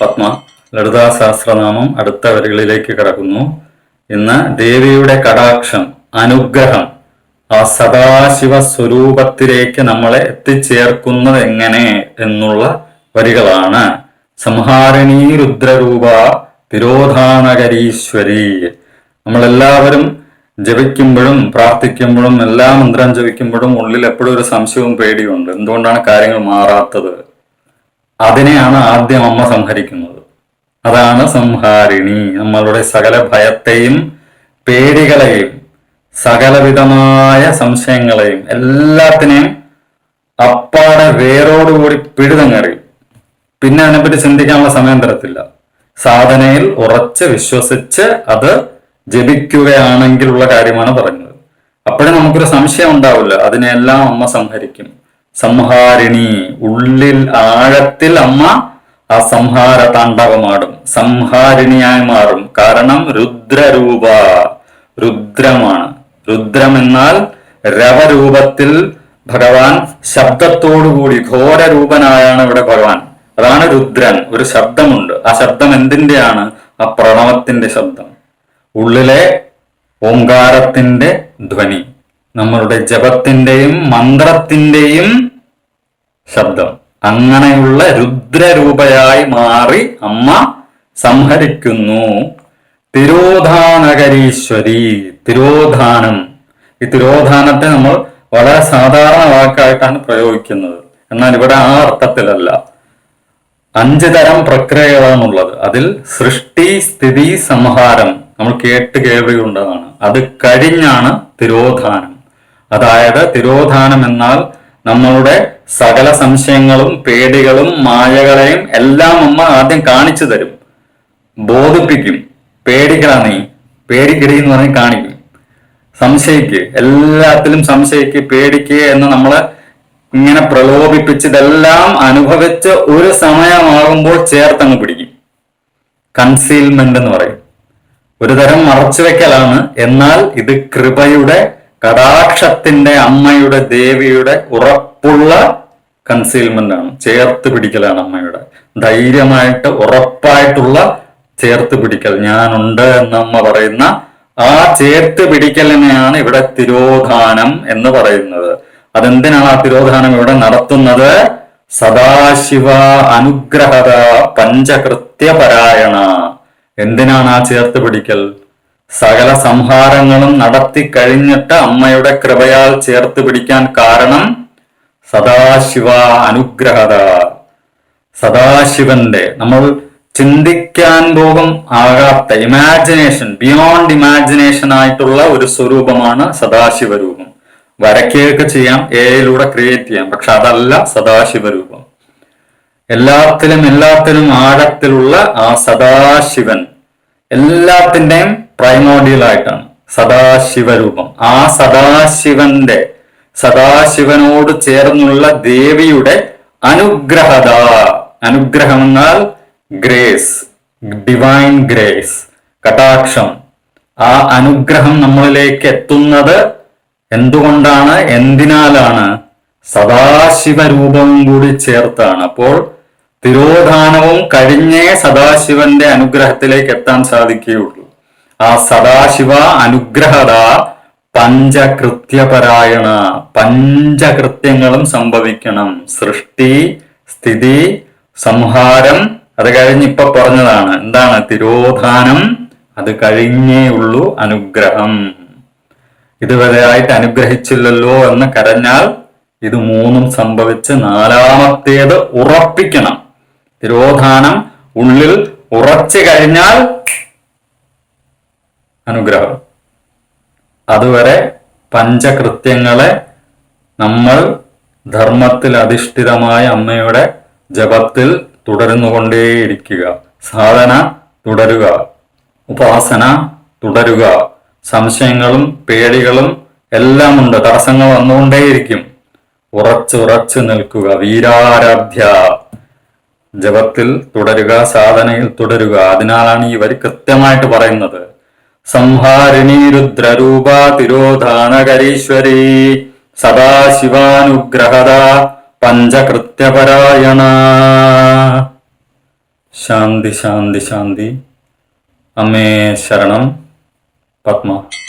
പത്മ. ലളിതാ സഹസ്രനാമം അടുത്ത വരികളിലേക്ക് കടക്കുന്നു. ഇന്ന് ദേവിയുടെ കടാക്ഷം, അനുഗ്രഹം, ആ സദാശിവ സ്വരൂപത്തിലേക്ക് നമ്മളെ എത്തിച്ചേർക്കുന്നത് എങ്ങനെ എന്നുള്ള വരികളാണ്. സംഹാരിണീ രുദ്രരൂപ തിരോധാനകരീശ്വരി. നമ്മളെല്ലാവരും ജപിക്കുമ്പോഴും പ്രാർത്ഥിക്കുമ്പോഴും എല്ലാ മന്ത്രം ജപിക്കുമ്പോഴും ഉള്ളിൽ എപ്പോഴും ഒരു സംശയവും പേടിയുണ്ട്. എന്തുകൊണ്ടാണ് കാര്യങ്ങൾ മാറാത്തത്? അതിനെയാണ് ആദ്യം അമ്മ സംഹരിക്കുന്നത്. അതാണ് സംഹാരിണി. നമ്മളുടെ സകല ഭയത്തെയും പേടികളെയും സകലവിധമായ സംശയങ്ങളെയും എല്ലാത്തിനെയും അപ്പാടെ വേരോടുകൂടി പിഴുതങ്ങറിയും. പിന്നെ അതിനെപ്പറ്റി ചിന്തിക്കാനുള്ള സമയം തരത്തില്ല. സാധനയിൽ ഉറച്ച് വിശ്വസിച്ച് അത് ജപിക്കുകയാണെങ്കിലുള്ള കാര്യമാണ് പറഞ്ഞത്. അപ്പോഴും നമുക്കൊരു സംശയം ഉണ്ടാവില്ല. അതിനെല്ലാം അമ്മ സംഹരിക്കും. സംഹാരിണി, ഉള്ളിൽ ആഴത്തിൽ അമ്മ ആ സംഹാര താണ്ഡവമാടും, സംഹാരിണിയായി മാറും. കാരണം രുദ്രരൂപ, രുദ്രമാണ്. രുദ്രം എന്നാൽ രവരൂപത്തിൽ ഭഗവാൻ ശബ്ദത്തോടുകൂടി ഘോരരൂപനായാണ് ഇവിടെ ഭഗവാൻ. അതാണ് രുദ്രൻ. ഒരു ശബ്ദമുണ്ട്. ആ ശബ്ദം എന്തിന്റെയാണ്? ആ പ്രണവത്തിന്റെ ശബ്ദം, ഉള്ളിലെ ഓംകാരത്തിന്റെ ധ്വനി, നമ്മളുടെ ജപത്തിന്റെയും മന്ത്രത്തിന്റെയും ശബ്ദം. അങ്ങനെയുള്ള രുദ്രരൂപയായി മാറി അമ്മ സംഹരിക്കുന്നു. തിരോധാനകരീശ്വരി, തിരോധാനം. ഈ തിരോധാനത്തെ നമ്മൾ വളരെ സാധാരണ വാക്കായിട്ടാണ് പ്രയോഗിക്കുന്നത്. എന്നാൽ ഇവിടെ ആ അർത്ഥത്തിലല്ല. 5 തരം പ്രക്രിയകളാണുള്ളത്. അതിൽ സൃഷ്ടി, സ്ഥിതി, സംഹാരം നമ്മൾ കേൾവിയുള്ളതാണ്. അത് കഴിഞ്ഞാണ് തിരോധാനം. അതായത് തിരോധാനം എന്നാൽ നമ്മളുടെ സകല സംശയങ്ങളും പേടികളും മായകളെയും എല്ലാം അമ്മ ആദ്യം കാണിച്ചു തരും, ബോധിപ്പിക്കും. പേടിക്കടാ നീ, പേടിക്കടി എന്ന് പറഞ്ഞ് കാണിക്കും. സംശയിക്ക്, എല്ലാത്തിലും സംശയിക്ക്, പേടിക്ക് എന്ന് നമ്മളെ ഇങ്ങനെ പ്രലോഭിപ്പിച്ച് ഇതെല്ലാം അനുഭവിച്ച് ഒരു സമയമാകുമ്പോൾ ചേർത്തങ്ങ് പിടിക്കും. കൺസീൽമെന്റ് എന്ന് പറയും. ഒരു തരം മറച്ചുവെക്കലാണ്. എന്നാൽ ഇത് കൃപയുടെ, കടാക്ഷത്തിന്റെ, അമ്മയുടെ, ദേവിയുടെ ഉറപ്പുള്ള കൺസീൽമെന്റ് ആണ്. ചേർത്ത് പിടിക്കലാണ് അമ്മയുടെ. ധൈര്യമായിട്ട് ഉറപ്പായിട്ടുള്ള ചേർത്ത് പിടിക്കൽ. ഞാനുണ്ട് എന്നമ്മ പറയുന്ന ആ ചേർത്ത് പിടിക്കലിനെയാണ് ഇവിടെ തിരോധാനം എന്ന് പറയുന്നത്. അതെന്തിനാണ് ആ തിരോധാനം ഇവിടെ നടത്തുന്നത്? സദാശിവ അനുഗ്രഹത പഞ്ചകൃത്യപരായണ. എന്തിനാണ് ആ ചേർത്ത് പിടിക്കൽ? സകല സംഹാരങ്ങളും നടത്തി കഴിഞ്ഞിട്ട് അമ്മയുടെ കൃപയാൽ ചേർത്ത് പിടിക്കാൻ കാരണം സദാശിവ അനുഗ്രഹത. സദാശിവന്റെ, നമ്മൾ ചിന്തിക്കാൻ പോലും ആകാത്ത, ഇമാജിനേഷൻ, ബിയോണ്ട് ഇമാജിനേഷൻ ആയിട്ടുള്ള ഒരു സ്വരൂപമാണ് സദാശിവരൂപം. വരയ്ക്കുകയൊക്കെ ചെയ്യാം, എയിലൂടെ ക്രിയേറ്റ് ചെയ്യാം. പക്ഷെ അതല്ല സദാശിവരൂപം. എല്ലാത്തിലും ആഴത്തിലുള്ള ആ സദാശിവൻ, എല്ലാത്തിൻ്റെയും പ്രൈമോഡിയൽ ആയിട്ടാണ് സദാശിവരൂപം. ആ സദാശിവന്റെ, സദാശിവനോട് ചേർന്നുള്ള ദേവിയുടെ അനുഗ്രഹത. അനുഗ്രഹം എന്നാൽ ഗ്രേസ്, ഡിവൈൻ ഗ്രേസ്, കടാക്ഷം. ആ അനുഗ്രഹം നമ്മളിലേക്ക് എത്തുന്നത് എന്തുകൊണ്ടാണ്? എന്തിനാലാണ്? സദാശിവരൂപവും കൂടി ചേർത്താണ്. അപ്പോൾ തിരോധാനവും കഴിഞ്ഞേ സദാശിവന്റെ അനുഗ്രഹത്തിലേക്ക് എത്താൻ സാധിക്കുകയുള്ളൂ. ആ സദാശിവ അനുഗ്രഹത പഞ്ചകൃത്യപരായണ. പഞ്ചകൃത്യങ്ങളും സംഭവിക്കണം. സൃഷ്ടി, സ്ഥിതി, സംഹാരം. അത് കഴിഞ്ഞ് ഇപ്പൊ പറഞ്ഞതാണ് എന്താണ്? തിരോധാനം. അത് കഴിഞ്ഞേ ഉള്ളൂ അനുഗ്രഹം. ഇതുവരെയായിട്ട് അനുഗ്രഹിച്ചില്ലല്ലോ എന്ന് കരഞ്ഞാൽ ഇത് 3 സംഭവിച്ച് 4ാമത്തേത് ഉറപ്പിക്കണം. തിരോധാനം ഉള്ളിൽ ഉറച്ചു കഴിഞ്ഞാൽ അനുഗ്രഹം. അതുവരെ പഞ്ചകൃത്യങ്ങളെ നമ്മൾ ധർമ്മത്തിൽ അധിഷ്ഠിതമായ അമ്മയുടെ ജപത്തിൽ തുടർന്നുകൊണ്ടേയിരിക്കുക. സാധന തുടരുക, ഉപാസന തുടരുക. സംശയങ്ങളും പേടികളും എല്ലാം ഉണ്ട്, തടസ്സങ്ങൾ വന്നുകൊണ്ടേയിരിക്കും. ഉറച്ചു നിൽക്കുക. വീരാരാധ്യ. ജപത്തിൽ തുടരുക, സാധനയിൽ തുടരുക. അതിനാലാണ് ഈ വരി കൃത്യമായിട്ട് പറയുന്നത്. സംഹാരിണി രുദ്രരൂപ തിരോധാനകരീശ്വരി സദാശിവാനുഗ്രഹത പഞ്ചകൃത്യപരായണ. ശാന്തി ശാന്തി ശാന്തി. അമ്മേ ശരണം. പത്മ.